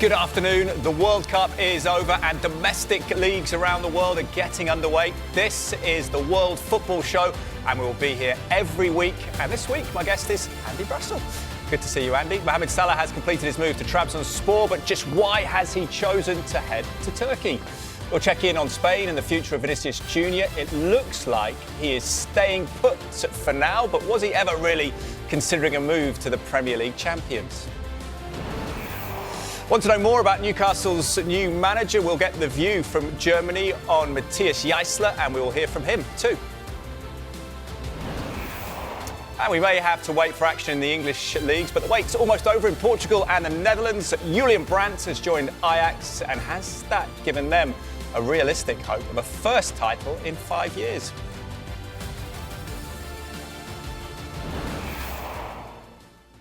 Good afternoon. The World Cup is over and domestic leagues around the world are getting underway. This is the World Football Show and we'll be here every week. And this week, my guest is Andy Brassel. Good to see you, Andy. Mohamed Salah has completed his move to Trabzonspor, but just why has he chosen to head to Turkey? We'll check in on Spain and the future of Vinicius Junior. It looks like he is staying put for now, but was he ever really considering a move to the Premier League champions? Want to know more about Newcastle's new manager? We'll get the view from Germany on Matthias Jaissler, and we will hear from him too. And we may have to wait for action in the English leagues, but the wait's almost over in Portugal and the Netherlands. Julian Brandt has joined Ajax, and has that given them a realistic hope of a first title in 5 years?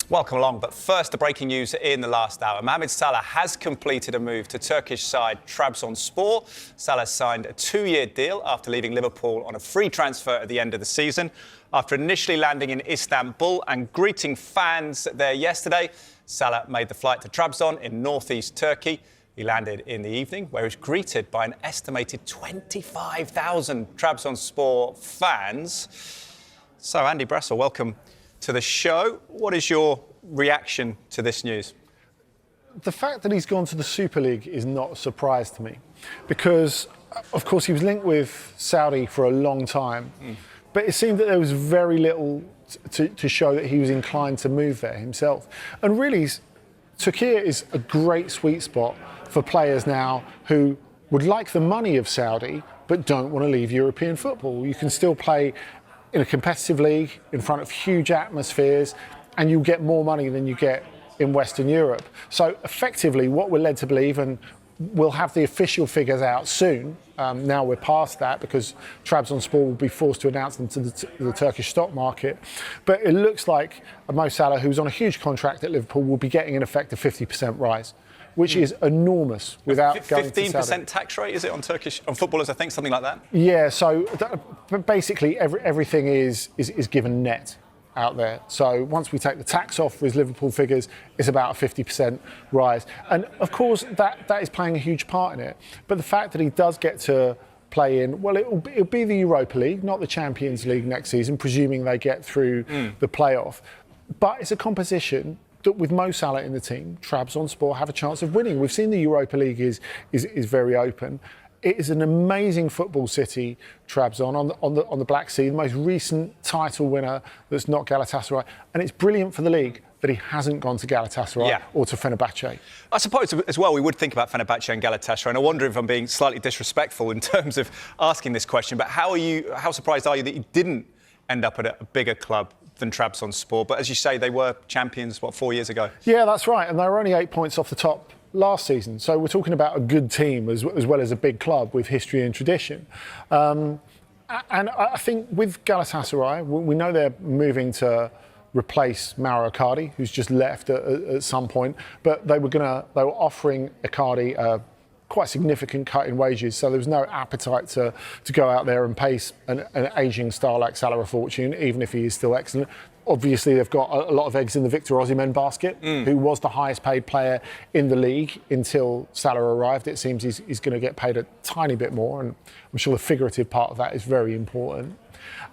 Welcome along, but first the breaking news in the last hour. Mohamed Salah has completed a move to Turkish side Trabzonspor. Salah signed a 2-year deal after leaving Liverpool on a free transfer at the end of the season. After initially landing in Istanbul and greeting fans there yesterday, Salah made the flight to Trabzon in northeast Turkey. He landed in the evening, where he was greeted by an estimated 25,000 Trabzonspor fans. So, Andy Brassel, welcome to the show. What is your reaction to this news? The fact that he's gone to the Super League is not a surprise to me, because, of course, he was linked with Saudi for a long time, but it seemed that there was very little to show that he was inclined to move there himself. And really, Turkey is a great sweet spot for players now who would like the money of Saudi but don't want to leave European football. You can still play in a competitive league in front of huge atmospheres, and you'll get more money than you get in Western Europe. So effectively, what we're led to believe, and we'll have the official figures out soon, now we're past that because Trabzonspor will be forced to announce them to the Turkish stock market, but it looks like Mo Salah, who's on a huge contract at Liverpool, will be getting in effect a 50% rise, which is enormous without going to Saudi. 15% tax rate, is it, on footballers, I think, something like that? Yeah, so basically everything is given net out there. So once we take the tax off with Liverpool figures, it's about a 50% rise. And of course, that is playing a huge part in it. But the fact that he does get to play in, well, it'll be the Europa League, not the Champions League next season, presuming they get through the playoff. But it's a composition that with Mo Salah in the team, Trabzonspor have a chance of winning. We've seen the Europa League is very open. It is an amazing football city, Trabzon, on the Black Sea, the most recent title winner that's not Galatasaray. And it's brilliant for the league that he hasn't gone to Galatasaray or to Fenerbahce. I suppose as well we would think about Fenerbahce and Galatasaray, and I wonder if I'm being slightly disrespectful in terms of asking this question, but how surprised are you that he didn't end up at a bigger club than Trabzonspor? But as you say, they were champions, 4 years ago? Yeah, that's right, and they were only 8 points off the top last season. So we're talking about a good team as well as a big club with history and tradition. And I think with Galatasaray, we know they're moving to replace Mauro Icardi, who's just left at some point. But they were offering Icardi a quite significant cut in wages, so there was no appetite to go out there and pay an ageing star like Salah a fortune, even if he is still excellent. Obviously, they've got a lot of eggs in the Victor Osimhen basket, who was the highest paid player in the league until Salah arrived. It seems he's going to get paid a tiny bit more, and I'm sure the figurative part of that is very important.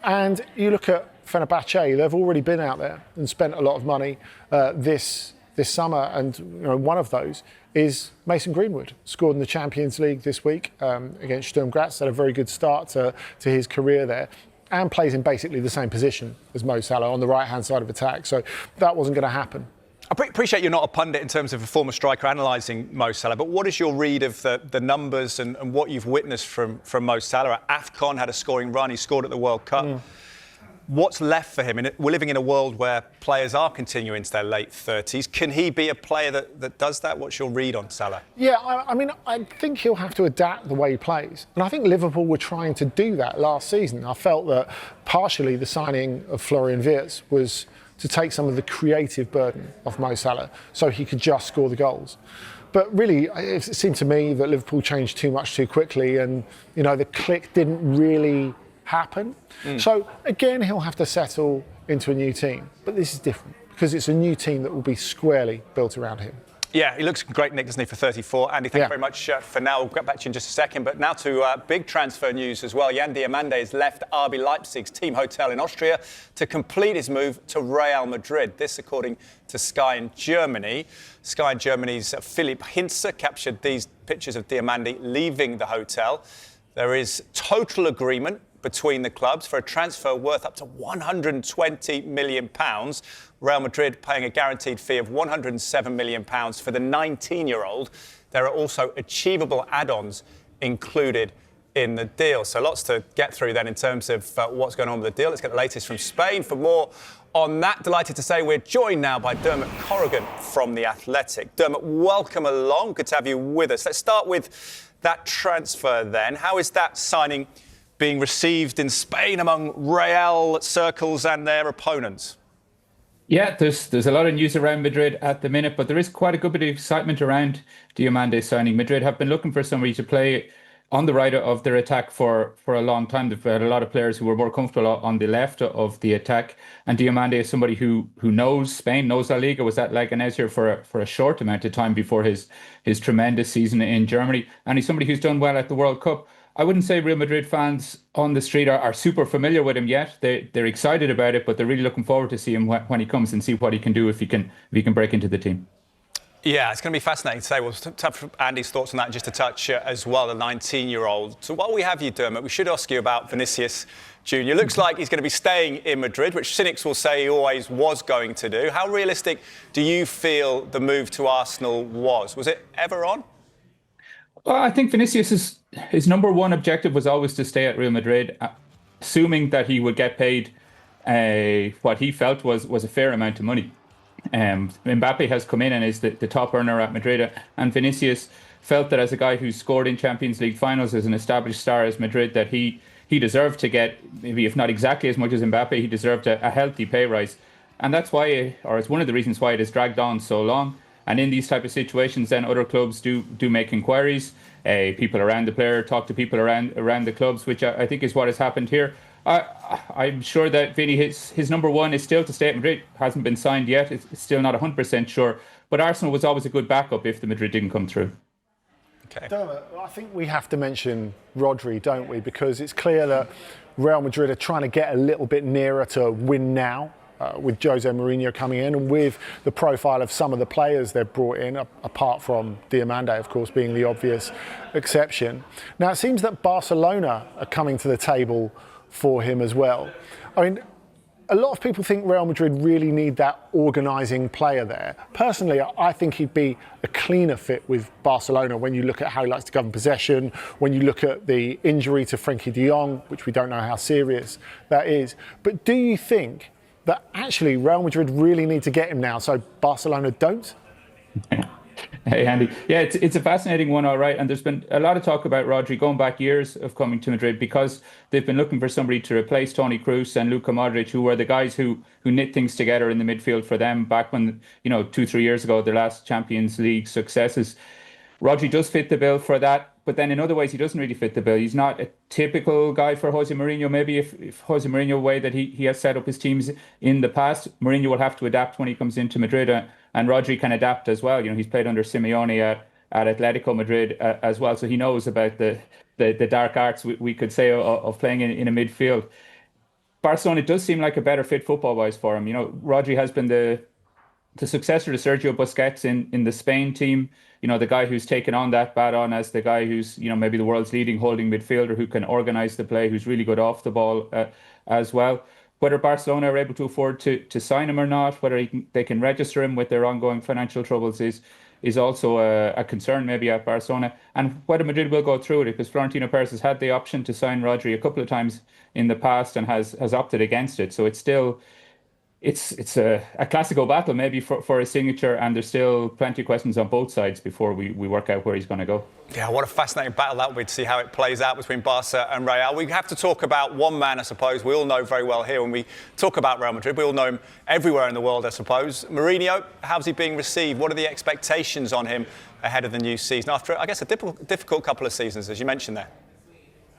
And you look at Fenerbahce, they've already been out there and spent a lot of money this summer, and one of those is Mason Greenwood. Scored in the Champions League this week against Sturm Graz. Had a very good start to his career there, and plays in basically the same position as Mo Salah on the right-hand side of attack. So that wasn't going to happen. I appreciate you're not a pundit in terms of a former striker analysing Mo Salah, but what is your read of the numbers and what you've witnessed from Mo Salah? At AFCON, had a scoring run, he scored at the World Cup. What's left for him? We're living in a world where players are continuing into their late 30s. Can he be a player that does that? What's your read on Salah? Yeah, I mean, I think he'll have to adapt the way he plays. And I think Liverpool were trying to do that last season. I felt that partially the signing of Florian Wirtz was to take some of the creative burden off Mo Salah so he could just score the goals. But really, it seemed to me that Liverpool changed too much too quickly, and, the click didn't really happen. So again, he'll have to settle into a new team, but this is different because it's a new team that will be squarely built around him. Yeah, he looks great, Nick, doesn't he, for 34. Andy, thank you Yeah. very much for now. We'll get back to you in just a second. But now to big transfer news as well. Jan Diomande has left RB Leipzig's team hotel in Austria to complete his move to Real Madrid. This, according to Sky in Germany. Sky in Germany's Philipp Hinze captured these pictures of Diomande leaving the hotel. There is total agreement between the clubs for a transfer worth up to £120 million. Real Madrid paying a guaranteed fee of £107 million for the 19-year-old. There are also achievable add-ons included in the deal. So lots to get through then in terms of what's going on with the deal. Let's get the latest from Spain. For more on that, delighted to say we're joined now by Dermot Corrigan from The Athletic. Dermot, welcome along. Good to have you with us. Let's start with that transfer then. How is that signing being received in Spain among Real circles and their opponents? Yeah, there's a lot of news around Madrid at the minute, but there is quite a good bit of excitement around Diomande signing. Madrid have been looking for somebody to play on the right of their attack for a long time. They've had a lot of players who were more comfortable on the left of the attack, and Diomande is somebody who knows Spain, knows La Liga, was at Leganés here for a short amount of time before his tremendous season in Germany, and he's somebody who's done well at the World Cup. I wouldn't say Real Madrid fans on the street are super familiar with him yet. They're excited about it, but they're really looking forward to see him when he comes and see what he can do if he can break into the team. Yeah, it's going to be fascinating to say. We'll have Andy's thoughts on that in just a touch as well, the 19-year-old. So while we have you, Dermot, we should ask you about Vinicius Junior. Looks like he's going to be staying in Madrid, which cynics will say he always was going to do. How realistic do you feel the move to Arsenal was? Was it ever on? Well, I think Vinicius' his number one objective was always to stay at Real Madrid, assuming that he would get paid what he felt was a fair amount of money. Mbappe has come in and is the top earner at Madrid, and Vinicius felt that as a guy who scored in Champions League finals as an established star as Madrid, that he deserved to get, maybe if not exactly as much as Mbappe, he deserved a healthy pay rise. And that's why, or it's one of the reasons why it has dragged on so long. And in these type of situations, then other clubs do make inquiries. People around the player talk to people around the clubs, which I think is what has happened here. I'm sure that Vinny, his number one is still to stay at Madrid. Hasn't been signed yet. It's still not 100% sure. But Arsenal was always a good backup if the Madrid didn't come through. Okay. Dermot, I think we have to mention Rodri, don't we? Because it's clear that Real Madrid are trying to get a little bit nearer to win now. With Jose Mourinho coming in and with the profile of some of the players they've brought in, apart from Diomande, of course, being the obvious exception. Now, it seems that Barcelona are coming to the table for him as well. I mean, a lot of people think Real Madrid really need that organising player there. Personally, I think he'd be a cleaner fit with Barcelona when you look at how he likes to govern possession, when you look at the injury to Frenkie de Jong, which we don't know how serious that is. But do you think that actually Real Madrid really need to get him now so Barcelona don't? Hey, Andy. Yeah, it's a fascinating one, all right. And there's been a lot of talk about Rodri going back years of coming to Madrid because they've been looking for somebody to replace Toni Kroos and Luka Modric, who were the guys who knit things together in the midfield for them back when, 2-3 years ago, their last Champions League successes. Rodri does fit the bill for that, but then in other ways he doesn't really fit the bill. He's not a typical guy for Jose Mourinho. Maybe if Jose Mourinho, way that he has set up his teams in the past, Mourinho will have to adapt when he comes into Madrid, and Rodri can adapt as well. He's played under Simeone at Atletico Madrid as well, so he knows about the dark arts, we could say, of playing in a midfield. Barcelona does seem like a better fit football-wise for him. Rodri has been the successor to Sergio Busquets in the Spain team. The guy who's taken on that baton as the guy who's, maybe the world's leading holding midfielder who can organise the play, who's really good off the ball as well. Whether Barcelona are able to afford to sign him or not, whether they can register him with their ongoing financial troubles is also a concern maybe at Barcelona. And whether Madrid will go through it, because Florentino Perez has had the option to sign Rodri a couple of times in the past and has opted against it. So it's still... It's a classical battle maybe for his signature, and there's still plenty of questions on both sides before we work out where he's going to go. Yeah, what a fascinating battle that will be to see how it plays out between Barca and Real. We have to talk about one man, I suppose, we all know very well here when we talk about Real Madrid. We all know him everywhere in the world, I suppose. Mourinho, how's he being received? What are the expectations on him ahead of the new season after, I guess, a difficult couple of seasons, as you mentioned there?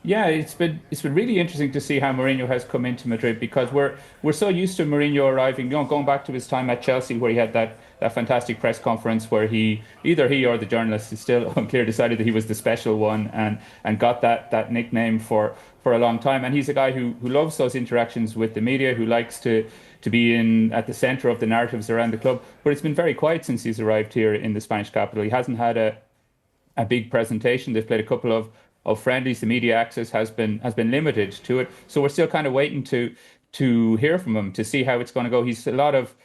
Yeah, it's been really interesting to see how Mourinho has come into Madrid, because we're so used to Mourinho arriving, going back to his time at Chelsea where he had that that fantastic press conference where either he or the journalist, is still unclear, decided that he was the special one and got that nickname for a long time. And he's a guy who loves those interactions with the media, who likes to be at the centre of the narratives around the club. But it's been very quiet since he's arrived here in the Spanish capital. He hasn't had a big presentation. They've played a couple of friendlies. The media access has been limited to it. So we're still kind of waiting to hear from him, to see how it's going to go. He's a lot of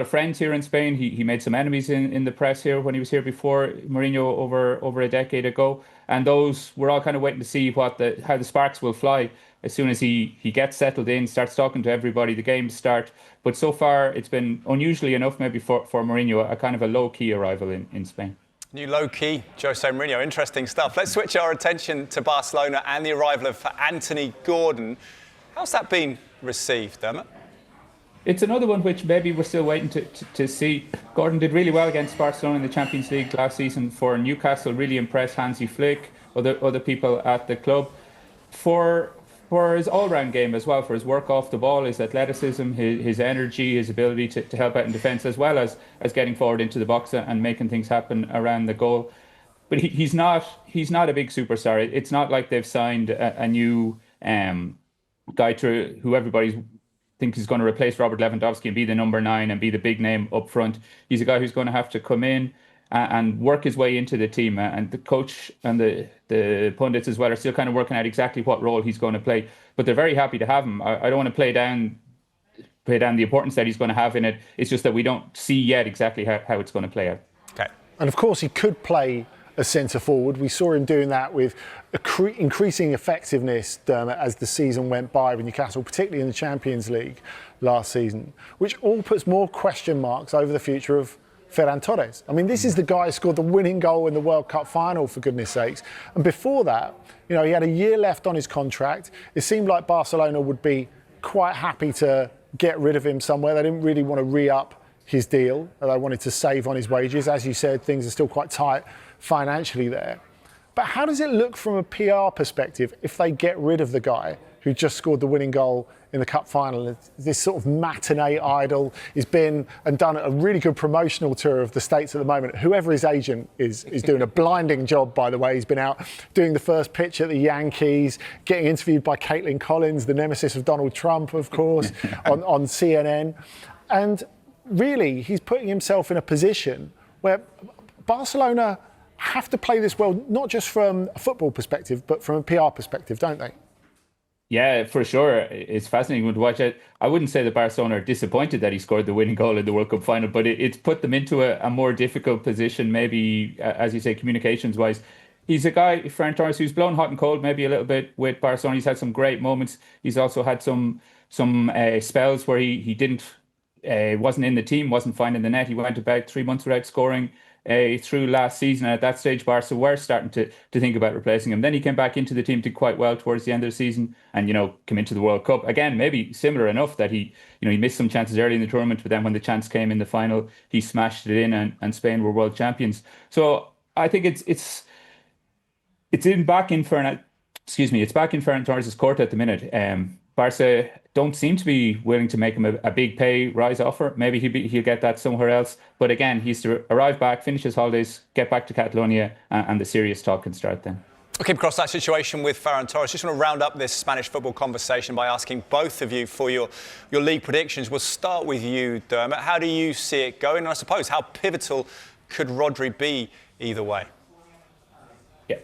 friends here in Spain. He made some enemies in the press here when he was here before Mourinho over a decade ago. And those, we're all kind of waiting to see how the sparks will fly as soon as he gets settled in, starts talking to everybody, the games start. But so far, it's been unusually enough maybe for Mourinho, a kind of a low-key arrival in Spain. New low-key Jose Mourinho, interesting stuff. Let's switch our attention to Barcelona and the arrival of Anthony Gordon. How's that been received, Dermot? It's another one which maybe we're still waiting to see. Gordon did really well against Barcelona in the Champions League last season for Newcastle, really impressed Hansi Flick, other people at the club. For his all-round game as well, for his work off the ball, his athleticism, his energy, his ability to help out in defence, as well as getting forward into the box and making things happen around the goal. But he's not a big superstar. It's not like they've signed a new guy who everybody thinks is going to replace Robert Lewandowski and be the number 9 and be the big name up front. He's a guy who's going to have to come in and work his way into the team. And the coach and the pundits as well are still kind of working out exactly what role he's going to play. But they're very happy to have him. I don't want to play down the importance that he's going to have in it. It's just that we don't see yet exactly how it's going to play out. Okay. And of course, he could play as centre forward. We saw him doing that with increasing effectiveness as the season went by with Newcastle, particularly in the Champions League last season, which all puts more question marks over the future of Ferran Torres. I mean, this is the guy who scored the winning goal in the World Cup final, for goodness sakes. And before that, he had a year left on his contract. It seemed like Barcelona would be quite happy to get rid of him somewhere. They didn't really want to re-up his deal. They wanted to save on his wages. As you said, things are still quite tight financially there. But how does it look from a PR perspective if they get rid of the guy who just scored the winning goal in the cup final? This sort of matinee idol. He's been and done a really good promotional tour of the States at the moment. Whoever his agent is doing a blinding job, by the way. He's been out doing the first pitch at the Yankees, getting interviewed by Caitlin Collins, the nemesis of Donald Trump, of course, on CNN. And really, he's putting himself in a position where Barcelona have to play this well, not just from a football perspective, but from a PR perspective, don't they? Yeah, for sure. It's fascinating to watch it. I wouldn't say that Barcelona are disappointed that he scored the winning goal in the World Cup final, but it's put them into a more difficult position, maybe, as you say, communications-wise. He's a guy, Ferran Torres, who's blown hot and cold maybe a little bit with Barcelona. He's had some great moments. He's also had some spells where he wasn't in the team, wasn't finding the net. He went about 3 months without scoring through last season. And at that stage, Barca were starting to think about replacing him. Then he came back into the team, did quite well towards the end of the season, and came into the World Cup again. Maybe similar enough that he missed some chances early in the tournament, but then when the chance came in the final, he smashed it in, and Spain were world champions. So I think it's back in Ferran Torres' court at the minute. Barca don't seem to be willing to make him a big pay rise offer. Maybe he'll get that somewhere else. But again, he's to arrive back, finish his holidays, get back to Catalonia, and the serious talk can start then. I came across that situation with Ferran Torres. Just want to round up this Spanish football conversation by asking both of you for your league predictions. We'll start with you, Dermot. How do you see it going? And I suppose, how pivotal could Rodri be either way? Yeah.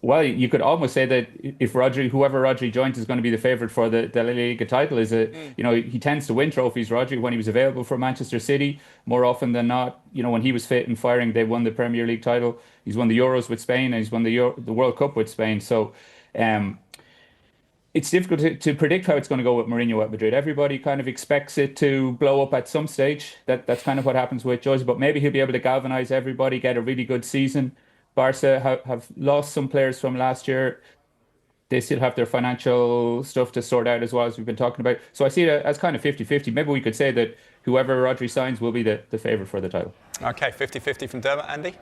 Well, you could almost say that if whoever Rodri joins is going to be the favourite for the La Liga title. He tends to win trophies, Rodri, when he was available for Manchester City. More often than not, when he was fit and firing, they won the Premier League title. He's won the Euros with Spain, and he's won the World Cup with Spain. So it's difficult to predict how it's going to go with Mourinho at Madrid. Everybody kind of expects it to blow up at some stage. That's kind of what happens with Jose. But maybe he'll be able to galvanise everybody, get a really good season. Barca have lost some players from last year. They still have their financial stuff to sort out as well, as we've been talking about. So I see it as kind of 50-50. Maybe we could say that whoever Rodri signs will be the favourite for the title. OK, 50-50 from Dermot. Andy?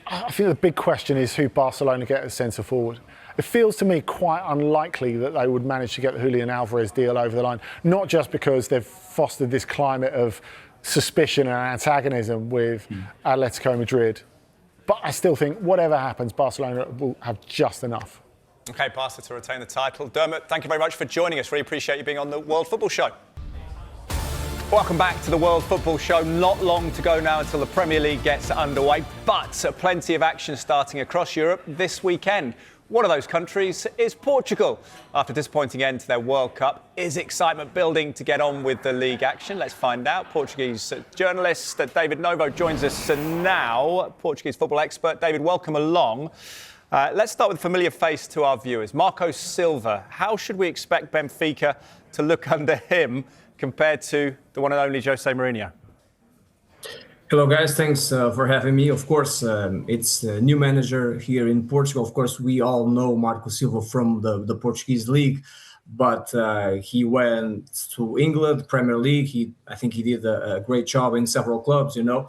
I think the big question is who Barcelona get as centre forward. It feels to me quite unlikely that they would manage to get the Julian Alvarez deal over the line, not just because they've fostered this climate of suspicion and antagonism with Atletico Madrid. But I still think whatever happens, Barcelona will have just enough. OK, Barca to retain the title. Dermot, thank you very much for joining us. Really appreciate you being on the World Football Show. Welcome back to the World Football Show. Not long to go now until the Premier League gets underway, but plenty of action starting across Europe this weekend. One of those countries is Portugal. After a disappointing end to their World Cup, is excitement building to get on with the league action? Let's find out. Portuguese journalist David Novo joins us now, Portuguese football expert. David, welcome along. Let's start with a familiar face to our viewers, Marco Silva. How should we expect Benfica to look under him compared to the one and only Jose Mourinho? Hello guys, thanks for having me. Of course, it's a new manager here in Portugal. Of course, we all know Marco Silva from the Portuguese league, but he went to England, Premier League. I think he did a great job in several clubs, you know.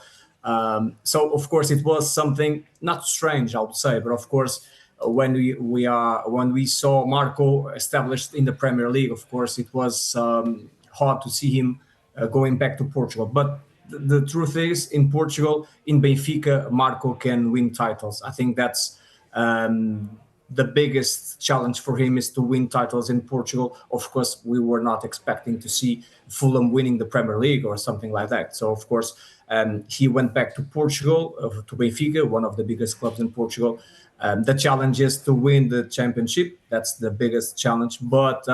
So of course it was something not strange, I would say, but of course when we saw Marco established in the Premier League, of course it was hard to see him going back to Portugal. But the truth is, in Portugal, in Benfica, Marco can win titles. I think that's the biggest challenge for him, is to win titles in Portugal. Of course, we were not expecting to see Fulham winning the Premier League or something like that. So, of course, he went back to Portugal, to Benfica, one of the biggest clubs in Portugal. The challenge is to win the championship. That's the biggest challenge. But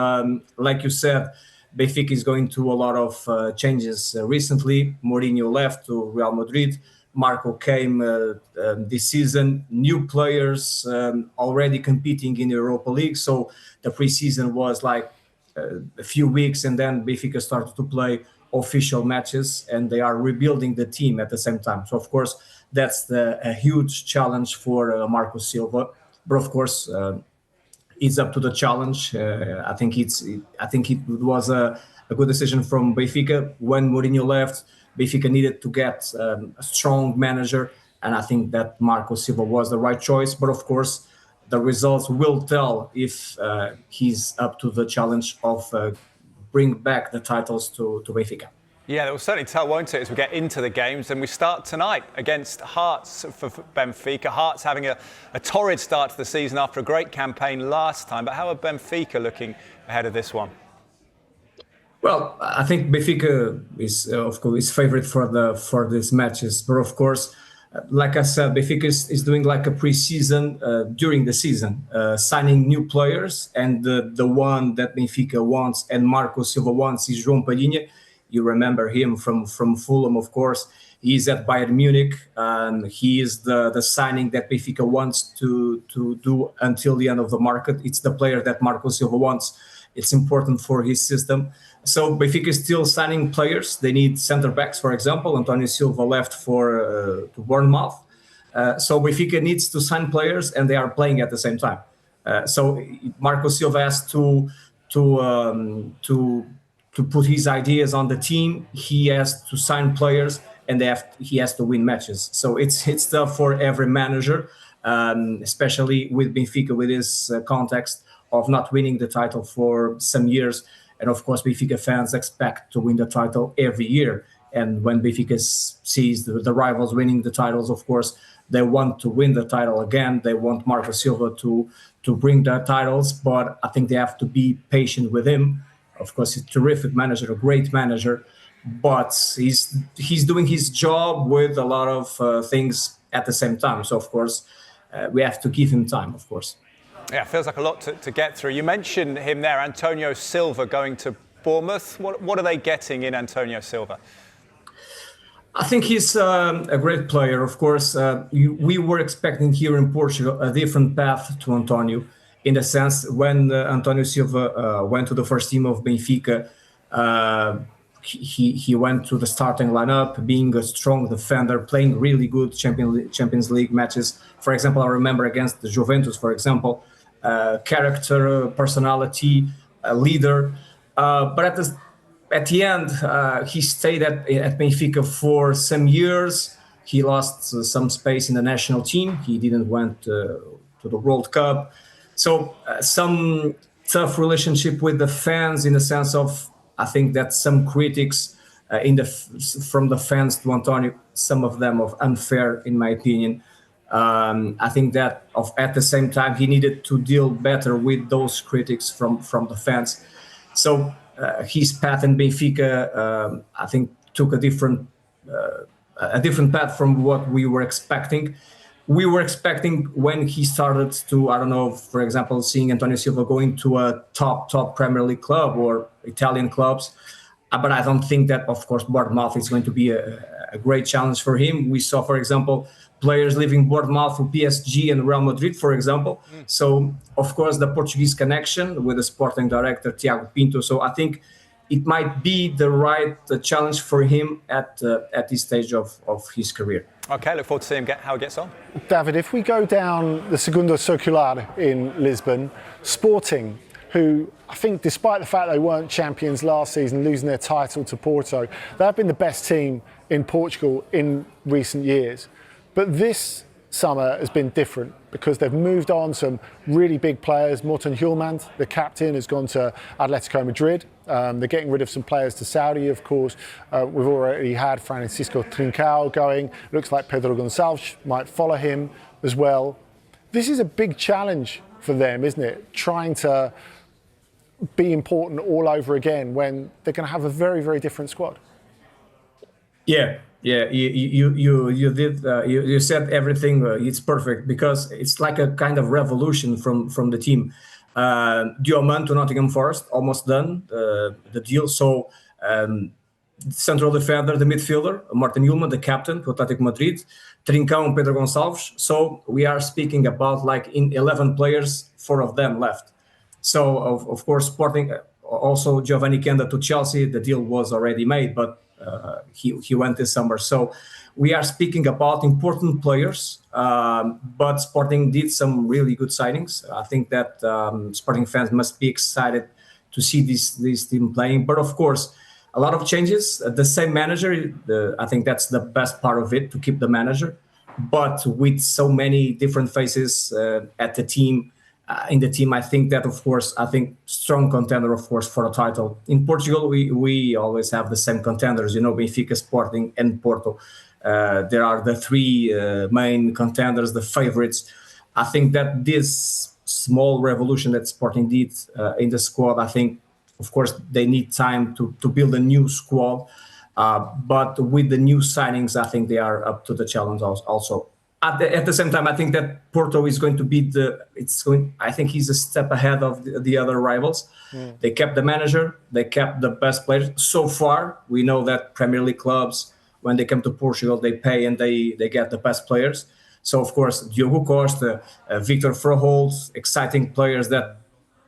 like you said, Benfica is going through a lot of changes recently. Mourinho left to Real Madrid. Marco came this season. New players already competing in the Europa League. So the preseason was like a few weeks, and then Benfica started to play official matches, and they are rebuilding the team at the same time. So of course, that's a huge challenge for Marco Silva. But of course, it's up to the challenge. I think it was a good decision from Benfica. When Mourinho left, Benfica needed to get a strong manager, and I think that Marco Silva was the right choice. But of course, the results will tell if he's up to the challenge of bring back the titles to Benfica. Yeah, it will certainly tell, won't it, as we get into the games. And we start tonight against Hearts for Benfica. Hearts having a torrid start to the season after a great campaign last time. But how are Benfica looking ahead of this one? Well, I think Benfica is, of course, favourite for these matches. But of course, like I said, Benfica is doing like a pre-season during the season, signing new players. And the one that Benfica wants and Marco Silva wants is João Palhinha. You remember him from Fulham, of course. He's at Bayern Munich. He is the signing that Benfica wants to do until the end of the market. It's the player that Marco Silva wants. It's important for his system. So Benfica is still signing players. They need centre-backs, for example. António Silva left to Bournemouth. So Benfica needs to sign players, and they are playing at the same time. So Marco Silva has to put his ideas on the team. He has to sign players, and he has to win matches. So it's tough for every manager, especially with Benfica, with this context of not winning the title for some years. And of course, Benfica fans expect to win the title every year. And when Benfica sees the rivals winning the titles, of course, they want to win the title again. They want Marco Silva to bring the titles, but I think they have to be patient with him. Of course, he's a terrific manager, a great manager, but he's doing his job with a lot of things at the same time. So, of course, we have to give him time, of course. Yeah, it feels like a lot to get through. You mentioned him there, António Silva going to Bournemouth. What are they getting in António Silva? I think he's a great player. Of course, we were expecting here in Portugal a different path to António. In the sense, when António Silva went to the first team of Benfica, he went to the starting lineup, being a strong defender, playing really good Champions League matches. For example, I remember against the Juventus, for example, character, personality, leader. But at the end, he stayed at Benfica for some years. He lost some space in the national team. He didn't went to the World Cup. So some tough relationship with the fans, in the sense of, I think that some critics from the fans to Antonio, some of them of unfair, in my opinion. I think that at the same time he needed to deal better with those critics from the fans. So his path in Benfica, I think, took a different path from what we were expecting. We were expecting when he started to, I don't know, for example, seeing Antonio Silva going to a top Premier League club or Italian clubs. But I don't think that, of course, Bournemouth is going to be a great challenge for him. We saw, for example, players leaving Bournemouth for PSG and Real Madrid, for example. So, of course, the Portuguese connection with the sporting director, Tiago Pinto. So I think it might be the right challenge for him at this stage of his career. Okay, look forward to seeing how he gets on. David, if we go down the Segunda Circular in Lisbon, Sporting, who I think despite the fact they weren't champions last season, losing their title to Porto, they've been the best team in Portugal in recent years. But this summer has been different because they've moved on some really big players. Morten Hjulmand, the captain, has gone to Atletico Madrid. They're getting rid of some players to Saudi, of course. We've already had Francisco Trincao going. Looks like Pedro Gonçalves might follow him as well. This is a big challenge for them, isn't it? Trying to be important all over again when they're going to have a very, very different squad. Yeah. You said everything. It's perfect because it's like a kind of revolution from the team. Diomande to Nottingham Forest, almost done the deal. So central defender, the midfielder, Morten Hjulmand, the captain to Atletico Madrid, Trincão and Pedro Gonçalves. So we are speaking about like in 11 players, 4 of them left. So of course, Sporting also Giovanni Kenda to Chelsea. The deal was already made, but he went this summer. So we are speaking about important players, but Sporting did some really good signings. I think that Sporting fans must be excited to see this team playing. But of course, a lot of changes. The same manager, I think that's the best part of it, to keep the manager. But with so many different faces at the team, in the team, I think that, of course, strong contender, of course, for a title. In Portugal, we always have the same contenders, Benfica, Sporting, and Porto. There are the 3 main contenders, the favorites. I think that this small revolution that Sporting did in the squad, I think, of course, they need time to build a new squad. But with the new signings, I think they are up to the challenge also. At the same time, I think that Porto is going to be I think he's a step ahead of the other rivals. They kept the manager, they kept the best players. So far, we know that Premier League clubs, when they come to Portugal, they pay and they get the best players. So, of course, Diogo Costa, Victor Froholt, exciting players that,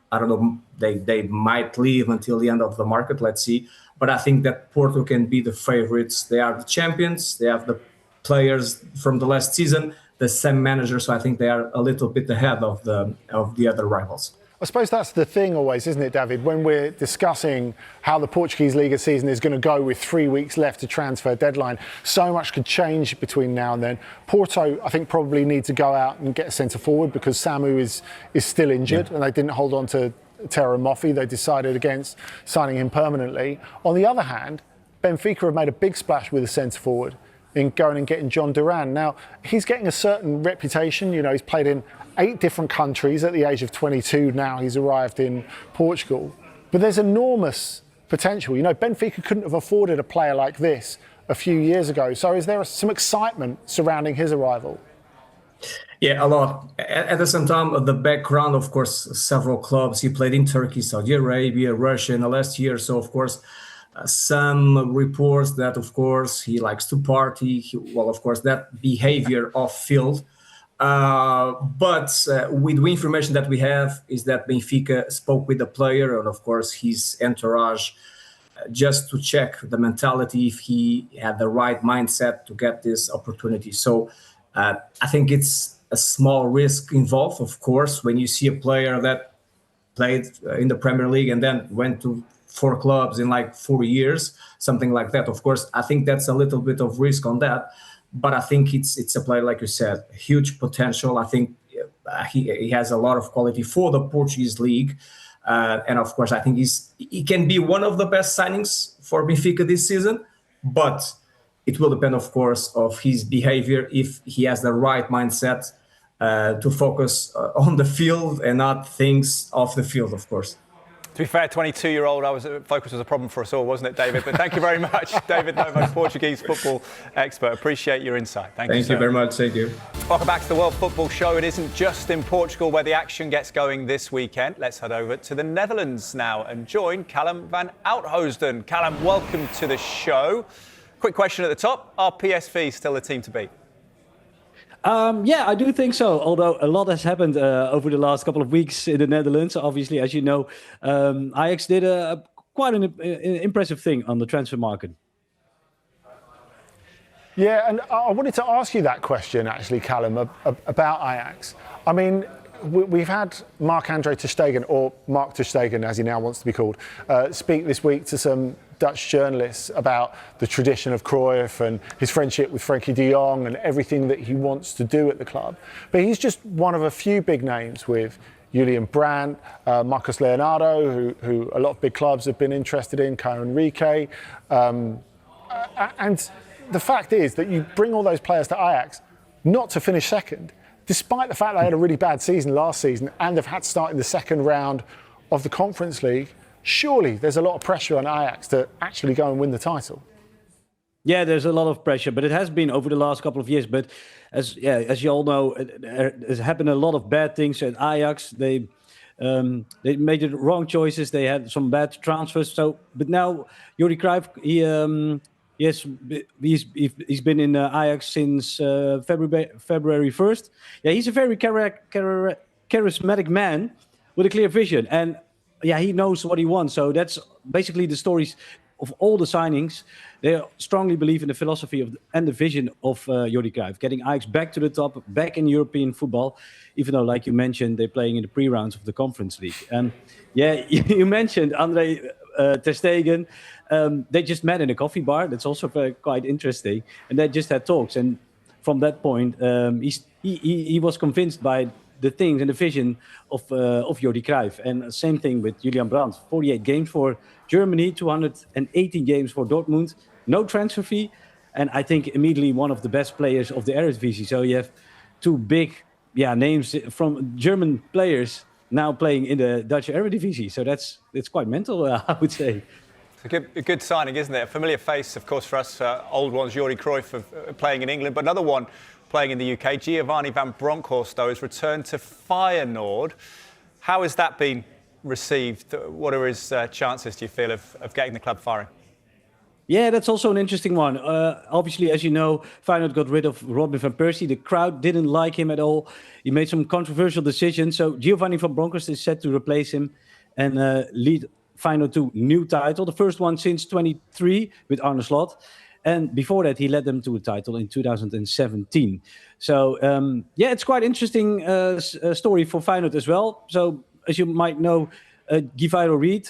I don't know, they might leave until the end of the market, let's see. But I think that Porto can be the favorites. They are the champions, they have the players from the last season, the same manager, so I think they are a little bit ahead of the other rivals. I suppose that's the thing always, isn't it, David? When we're discussing how the Portuguese Liga season is going to go with 3 weeks left to transfer deadline, so much could change between now and then. Porto, I think, probably need to go out and get a centre forward because Samu is still injured and they didn't hold on to Tero Moffi. They decided against signing him permanently. On the other hand, Benfica have made a big splash with a centre forward in going and getting John Duran. Now, he's getting a certain reputation. He's played in 8 different countries at the age of 22. Now he's arrived in Portugal. But there's enormous potential. Benfica couldn't have afforded a player like this a few years ago. So is there some excitement surrounding his arrival? Yeah, a lot. At the same time, the background, of course, several clubs. He played in Turkey, Saudi Arabia, Russia in the last year. So, of course, some reports that, of course, he likes to party. Of course, that behavior off field. But with the information that we have is that Benfica spoke with the player and, of course, his entourage just to check the mentality, if he had the right mindset to get this opportunity. So I think it's a small risk involved, of course, when you see a player that played in the Premier League and then went to 4 clubs in like 4 years, something like that. Of course, I think that's a little bit of risk on that. But I think it's a player, like you said, huge potential. I think he has a lot of quality for the Portuguese league. And of course, I think he can be one of the best signings for Benfica this season. but it will depend, of course, of his behavior, if he has the right mindset to focus on the field and not things off the field, of course. To be fair, 22-year-old, focus was a problem for us all, wasn't it, David? But thank you very much, David Nomo, Portuguese football expert. Appreciate your insight. Thank you, sir. Thank you very much. Thank you. Welcome back to the World Football Show. It isn't just in Portugal where the action gets going this weekend. Let's head over to the Netherlands now and join Callum van Oudhoosden. Callum, welcome to the show. Quick question at the top. Are PSV still the team to beat? Yeah, I do think so. Although a lot has happened over the last couple of weeks in the Netherlands. Obviously, as you know, Ajax did quite an impressive thing on the transfer market. Yeah, and I wanted to ask you that question, actually, Callum, about Ajax. I mean, we've had Marc-Andre ter Stegen, or Mark ter Stegen, as he now wants to be called, speak this week to some Dutch journalists about the tradition of Cruyff and his friendship with Frenkie de Jong and everything that he wants to do at the club. But he's just one of a few big names with Julian Brandt, Marcos Leonardo, who a lot of big clubs have been interested in, Caio Henrique. And the fact is that you bring all those players to Ajax not to finish second, despite the fact they had a really bad season last season and have had to start in the second round of the Conference League. Surely there's a lot of pressure on Ajax to actually go and win the title. Yeah, there's a lot of pressure, but it has been over the last couple of years. But as you all know, there's happened a lot of bad things at Ajax. They made the wrong choices. They had some bad transfers. But now Johan Cruyff, he's been in Ajax since February 1st. Yeah, he's a very charismatic man with a clear vision, and yeah, he knows what he wants. So that's basically the stories of all the signings. They strongly believe in the philosophy and the vision of Johan Cruyff, getting Ajax back to the top, back in European football, even though, like you mentioned, they're playing in the pre-rounds of the Conference League. And yeah, you mentioned Andre ter Stegen. They just met in a coffee bar. That's also quite interesting. And they just had talks. And from that point, he was convinced by the things and the vision of Johan Cruyff. And same thing with Julian Brandt. 48 games for Germany, 218 games for Dortmund. No transfer fee. And I think immediately one of the best players of the Eredivisie. So you have two big names from German players now playing in the Dutch Eredivisie. So that's quite mental, I would say. It's a good signing, isn't it? A familiar face, of course, for us old ones, Johan Cruyff playing in England, but another one playing in the UK, Giovanni van Bronckhorst, though, has returned to Feyenoord. How has that been received? What are his chances, do you feel, of getting the club firing? Yeah, that's also an interesting one. Obviously, as you know, Feyenoord got rid of Robin van Persie. The crowd didn't like him at all. He made some controversial decisions. So Giovanni van Bronckhorst is set to replace him and lead Feyenoord to new title. The first one since 23 with Arne Slot. And before that, he led them to a title in 2017. So, it's quite interesting story for Feyenoord as well. So, as you might know, Guivairo Reed,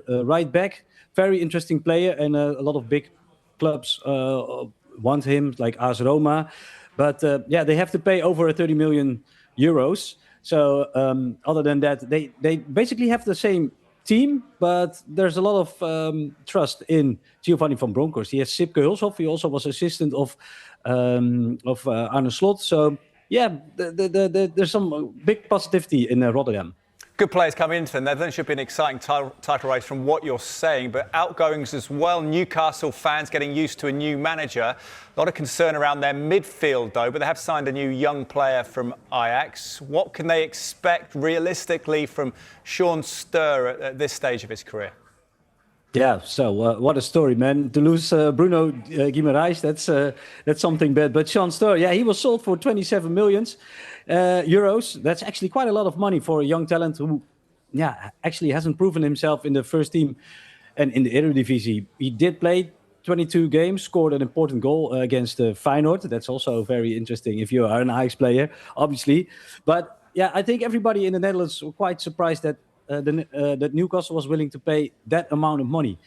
right back, very interesting player. And a lot of big clubs want him, like AS Roma. But, they have to pay over 30 million euros. So, other than that, they basically have the same team, but there's a lot of trust in Giovanni van Bronckhorst. He has Sipke Hulshoff. He also was assistant of Arne Slot. So, there's some big positivity in Rotterdam. Good players coming into the Netherlands. Should be an exciting title race from what you're saying, but outgoings as well. Newcastle fans getting used to a new manager. A lot of concern around their midfield, though, but they have signed a new young player from Ajax. What can they expect realistically from Sean Sturr at this stage of his career? Yeah, so what a story, man. To lose Bruno Guimaraes, that's something bad. But Sean Sturr, he was sold for 27 million euros. That's actually quite a lot of money for a young talent who, actually hasn't proven himself in the first team and in the Eredivisie. He did play 22 games, scored an important goal against Feyenoord. That's also very interesting if you are an Ajax player, obviously. But I think everybody in the Netherlands were quite surprised that that Newcastle was willing to pay that amount of money.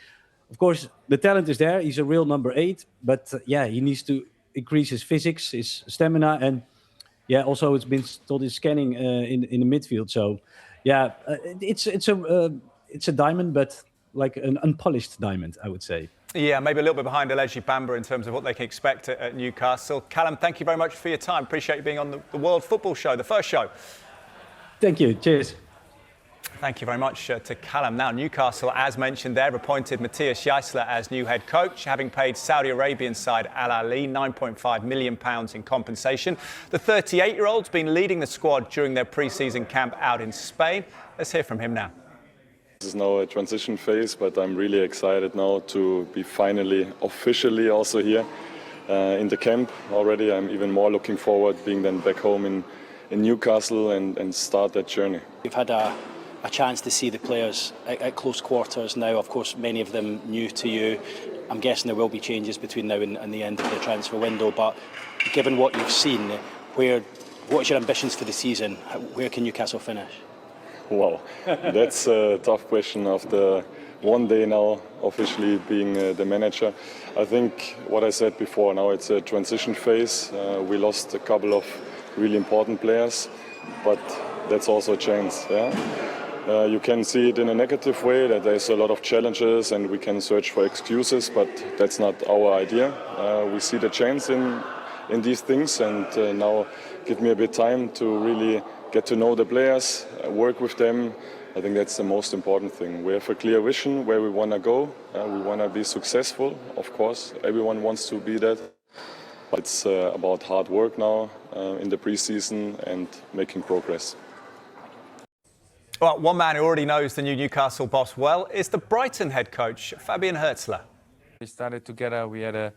Of course, the talent is there. He's a real number 8, but he needs to increase his physics, his stamina, and also it's been told he's scanning in the midfield. So, it's a diamond, but like an unpolished diamond, I would say. Yeah, maybe a little bit behind Alegi Bamba in terms of what they can expect at Newcastle. Callum, thank you very much for your time. Appreciate you being on the World Football Show, the first show. Thank you. Cheers. Thank you very much to Callum. Now, Newcastle, as mentioned there, appointed Matthias Jaissler as new head coach, having paid Saudi Arabian side Al Ahly £9.5 million in compensation. The 38-year-old's been leading the squad during their pre-season camp out in Spain. Let's hear from him now. This is now a transition phase, but I'm really excited now to be finally officially also here in the camp already. I'm even more looking forward being then back home in Newcastle and start that journey. We've had a chance to see the players at close quarters now. Of course, many of them new to you. I'm guessing there will be changes between now and the end of the transfer window, but given what you've seen, what's your ambitions for the season? Where can Newcastle finish? Wow, that's a tough question after one day now officially being the manager. I think what I said before, now it's a transition phase. We lost a couple of really important players, but that's also a chance. Yeah? You can see it in a negative way, that there's a lot of challenges and we can search for excuses, but that's not our idea. We see the chance in these things, and now give me a bit time to really get to know the players, work with them. I think that's the most important thing. We have a clear vision where we want to go. We want to be successful, of course. Everyone wants to be that. But it's about hard work now in the pre-season and making progress. Well, one man who already knows the new Newcastle boss well is the Brighton head coach, Fabian Hürzeler. We started together. We had a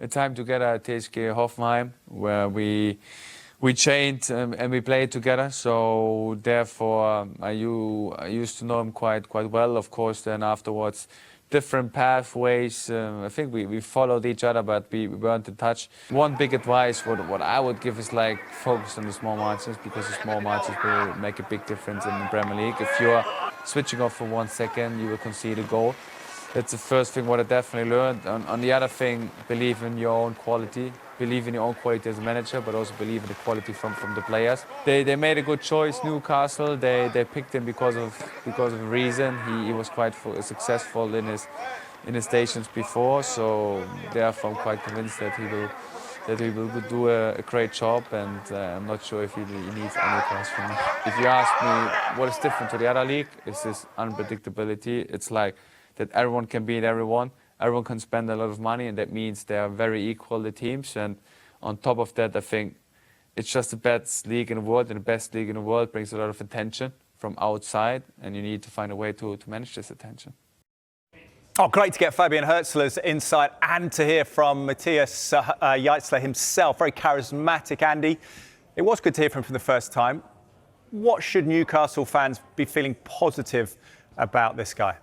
time together at TSG Hoffenheim where we trained and we played together. So therefore, I used to know him quite well. Of course, then afterwards, different pathways. I think we followed each other, but we weren't in touch. One big advice, what I would give is like focus on the small margins, because the small margins will make a big difference in the Premier League. If you're switching off for 1 second, you will concede a goal. That's the first thing what I definitely learned. On the other thing, believe in your own quality. Believe in your own quality as a manager, but also believe in the quality from the players. They made a good choice, Newcastle. They picked him because of a reason. He was quite successful in his stations before, so therefore I'm quite convinced that he will do a great job, and I'm not sure if he needs any class from me. If you ask me what is different to the other league, is this unpredictability. It's like that everyone can beat everyone. Everyone can spend a lot of money, and that means they are very equal, the teams. And on top of that, I think it's just the best league in the world, and the best league in the world brings a lot of attention from outside, and you need to find a way to manage this attention. Oh, great to get Fabian Hürzeler's insight and to hear from Matthias Jaissler himself. Very charismatic, Andy. It was good to hear from him for the first time. What should Newcastle fans be feeling positive about this guy?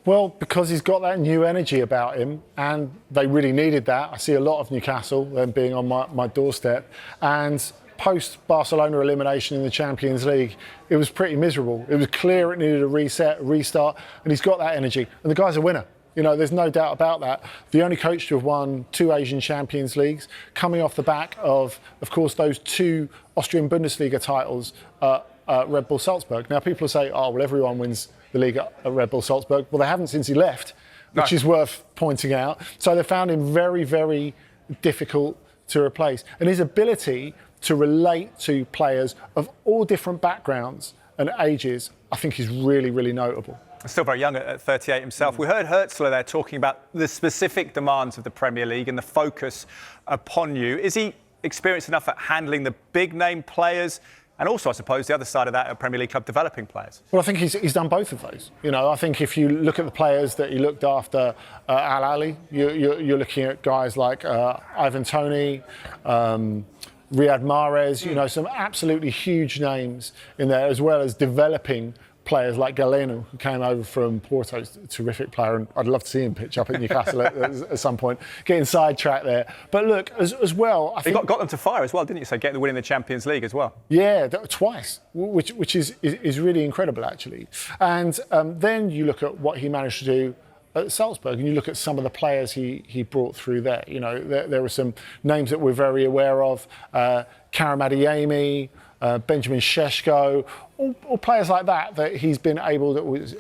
Well, because he's got that new energy about him, and they really needed that. I see a lot of Newcastle, them being on my doorstep. And post-Barcelona elimination in the Champions League, it was pretty miserable. It was clear it needed a reset, a restart, and he's got that energy. And the guy's a winner. You know, there's no doubt about that. The only coach to have won 2 Asian Champions Leagues, coming off the back of course, those 2 Austrian Bundesliga titles at Red Bull Salzburg. Now, people say, oh, well, everyone wins the league at Red Bull Salzburg. Well, they haven't since he left, which is worth pointing out. So they found him very, very difficult to replace. And his ability to relate to players of all different backgrounds and ages, I think is really, really notable. Still very young at 38 himself. We heard Hürzeler there talking about the specific demands of the Premier League and the focus upon you. Is he experienced enough at handling the big-name players? And also, I suppose, the other side of that, a Premier League club developing players. Well, I think he's done both of those. You know, I think if you look at the players that he looked after Al Ahly, you're looking at guys like Ivan Toney, Riyad Mahrez, you know, some absolutely huge names in there, as well as developing players like Galeno, who came over from Porto, a terrific player, and I'd love to see him pitch up at Newcastle at some point, getting sidetracked there. But look, as well, I think you got them to fire as well, didn't you? So getting the win in the Champions League as well. Yeah, twice, which is really incredible, actually. And then you look at what he managed to do at Salzburg, and you look at some of the players he brought through there. You know, there were some names that we're very aware of, Karam Adeyemi, Benjamin Šeško, all players like that he's been able, that was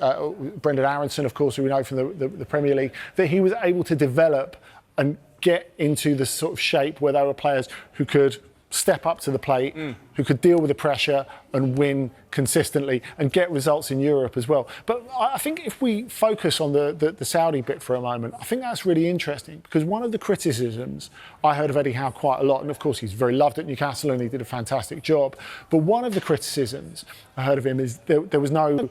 Brendan Aronson, of course, who we know from the Premier League, that he was able to develop and get into the sort of shape where they were players who could step up to the plate, who could deal with the pressure and win consistently and get results in Europe as well. But I think if we focus on the Saudi bit for a moment, I think that's really interesting, because one of the criticisms I heard of Eddie Howe quite a lot, and of course he's very loved at Newcastle and he did a fantastic job, but one of the criticisms I heard of him is there was no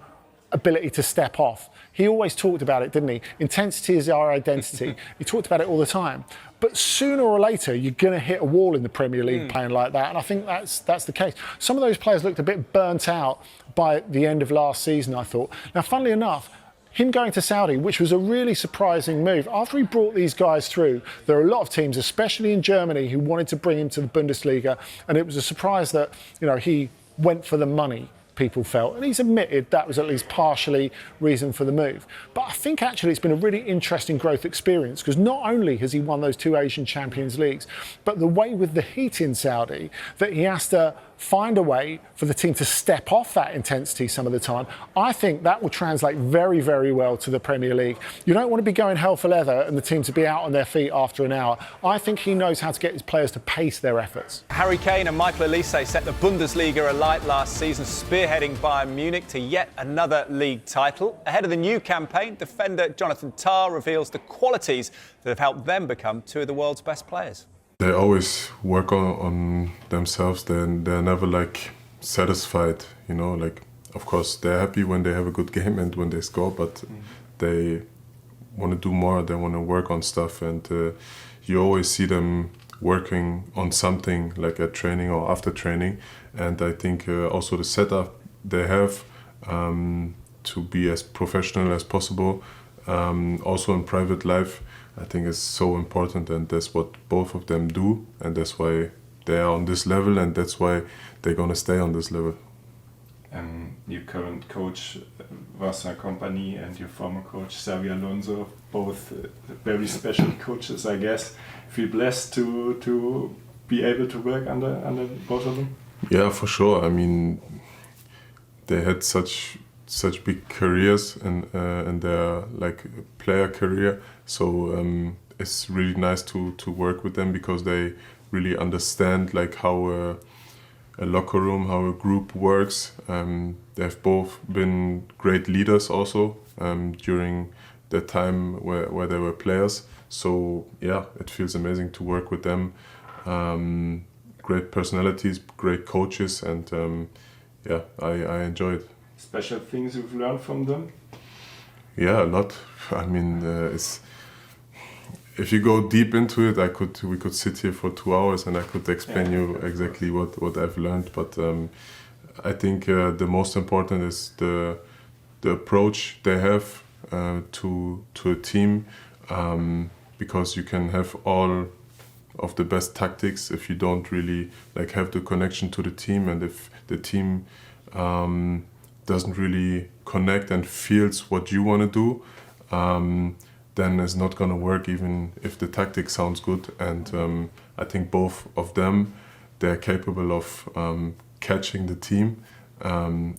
ability to step off. He always talked about it, didn't he? Intensity is our identity. He talked about it all the time. But sooner or later, you're going to hit a wall in the Premier League playing like that. And I think that's the case. Some of those players looked a bit burnt out by the end of last season, I thought. Now, funnily enough, him going to Saudi, which was a really surprising move, after he brought these guys through, there are a lot of teams, especially in Germany, who wanted to bring him to the Bundesliga. And it was a surprise that, he went for the money, people felt, and he's admitted that was at least partially reason for the move. But I think actually it's been a really interesting growth experience, because not only has he won those 2 Asian Champions Leagues, but the way with the heat in Saudi that he has to find a way for the team to step off that intensity some of the time, I think that will translate very, very well to the Premier League. You don't want to be going hell for leather and the team to be out on their feet after an hour. I think he knows how to get his players to pace their efforts. Harry Kane and Michael Olise set the Bundesliga alight last season, spearheading Bayern Munich to yet another league title. Ahead of the new campaign, defender Jonathan Tah reveals the qualities that have helped them become 2 of the world's best players. They always work on themselves. They're never satisfied, of course they're happy when they have a good game and when they score, but they want to do more. They want to work on stuff, and you always see them working on something like at training or after training. And I think also the setup they have to be as professional as possible, also in private life, I think is so important, and that's what both of them do, and that's why they are on this level, and that's why they're going to stay on this level. Your current coach, Vasa Company, and your former coach, Xabi Alonso, both very special coaches, I guess. Feel blessed to be able to work under both of them? Yeah, for sure. I mean, they had such big careers in their player career, so it's really nice to work with them, because they really understand how a locker room, how a group works. They've both been great leaders also during the time where they were players, so yeah, it feels amazing to work with them. Great personalities, great coaches, and yeah, I enjoy it. Special things you've learned from them? Yeah, a lot. I mean, if you go deep into it, we could sit here for 2 hours and I could explain you exactly what I've learned. But I think the most important is the approach they have to a team, because you can have all of the best tactics if you don't really have the connection to the team, and if the team doesn't really connect and feels what you want to do, then it's not going to work, even if the tactic sounds good. And I think both of them, they're capable of catching the team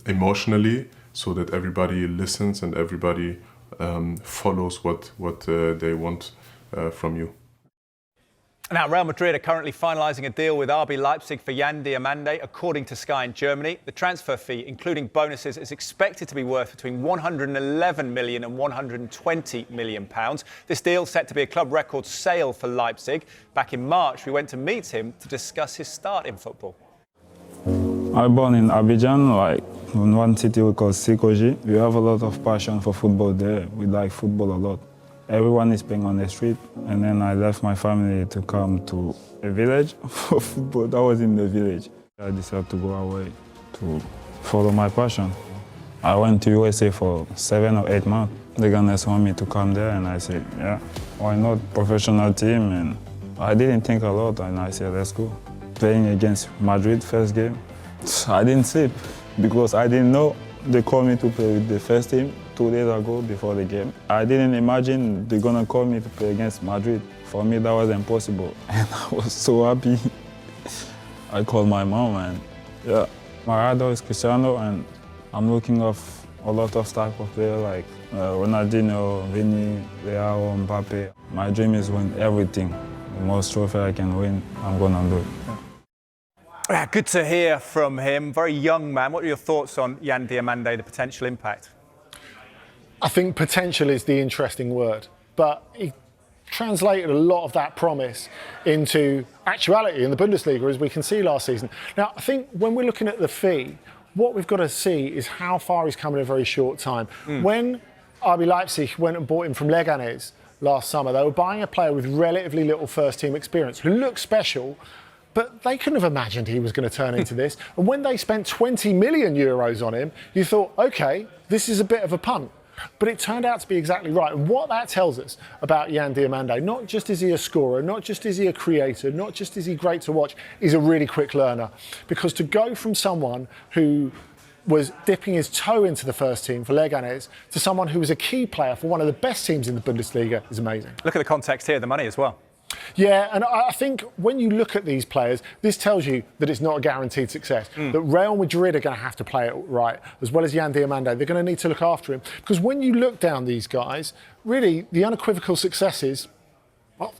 emotionally, so that everybody listens and everybody follows what they want from you. Now, Real Madrid are currently finalising a deal with RB Leipzig for Jan Diomande, according to Sky in Germany. The transfer fee, including bonuses, is expected to be worth between 111 million and 120 million pounds. This deal set to be a club record sale for Leipzig. Back in March, we went to meet him to discuss his start in football. I was born in Abidjan, in one city we call Sikoji. We have a lot of passion for football there. We like football a lot. Everyone is playing on the street, and then I left my family to come to a village for football. That was in the village. I decided to go away to follow my passion. I went to USA for 7 or 8 months. The Gunners want me to come there, and I said, yeah, why not? Professional team, and I didn't think a lot, and I said, let's go. Playing against Madrid, first game, I didn't sleep because I didn't know. They called me to play with the first team 2 days ago before the game. I didn't imagine they're gonna call me to play against Madrid. For me, that was impossible, and I was so happy. I called my mom, and Yeah, my idol is Cristiano, and I'm looking of a lot of type of players like Ronaldinho, Vini, Leo, Mbappe. My dream is win everything. The most trophy I can win, I'm gonna do it. Yeah, good to hear from him. Very young man. What are your thoughts on Yan Diomande, the potential impact? I think potential is the interesting word, but he translated a lot of that promise into actuality in the Bundesliga, as we can see last season. Now, I think when we're looking at the fee, what we've got to see is how far he's come in a very short time. When RB Leipzig went and bought him from Leganés last summer, they were buying a player with relatively little first-team experience who looked special, but they couldn't have imagined he was going to turn into this. And when they spent 20 million euros on him, you thought, OK, this is a bit of a punt. But it turned out to be exactly right. And what that tells us about Yan Diomande, not just is he a scorer, not just is he a creator, not just is he great to watch, he's a really quick learner. Because to go from someone who was dipping his toe into the first team for Leganés to someone who was a key player for one of the best teams in the Bundesliga is amazing. Look at the context here, the money as well. Yeah, and I think when you look at these players, this tells you that it's not a guaranteed success. That Real Madrid are going to have to play it right, as well as Yan Diomande. They're going to need to look after him. Because when you look down these guys, really, the unequivocal successes, well,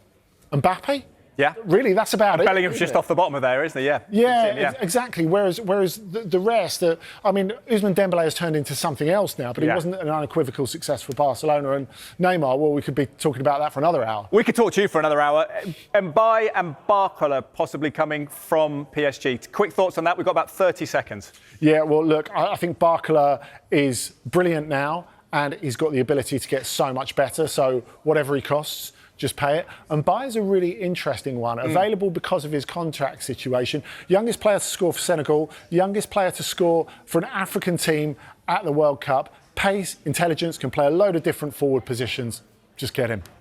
Mbappe? Yeah. Really, that's about it. Bellingham's just off the bottom of there, isn't he? Yeah. Yeah, exactly. Whereas the rest, I mean, Ousmane Dembélé has turned into something else now, but he wasn't an unequivocal success for Barcelona. And Neymar, well, we could be talking about that for another hour. We could talk to you for another hour. Mbaye and Barcola possibly coming from PSG. Quick thoughts on that? We've got about 30 seconds. Yeah, well, look, I think Barcola is brilliant now, and he's got the ability to get so much better. So whatever he costs, just pay it. And Mbaye is a really interesting one, available because of his contract situation. Youngest player to score for Senegal, youngest player to score for an African team at the World Cup. Pace, intelligence, can play a load of different forward positions. Just get him.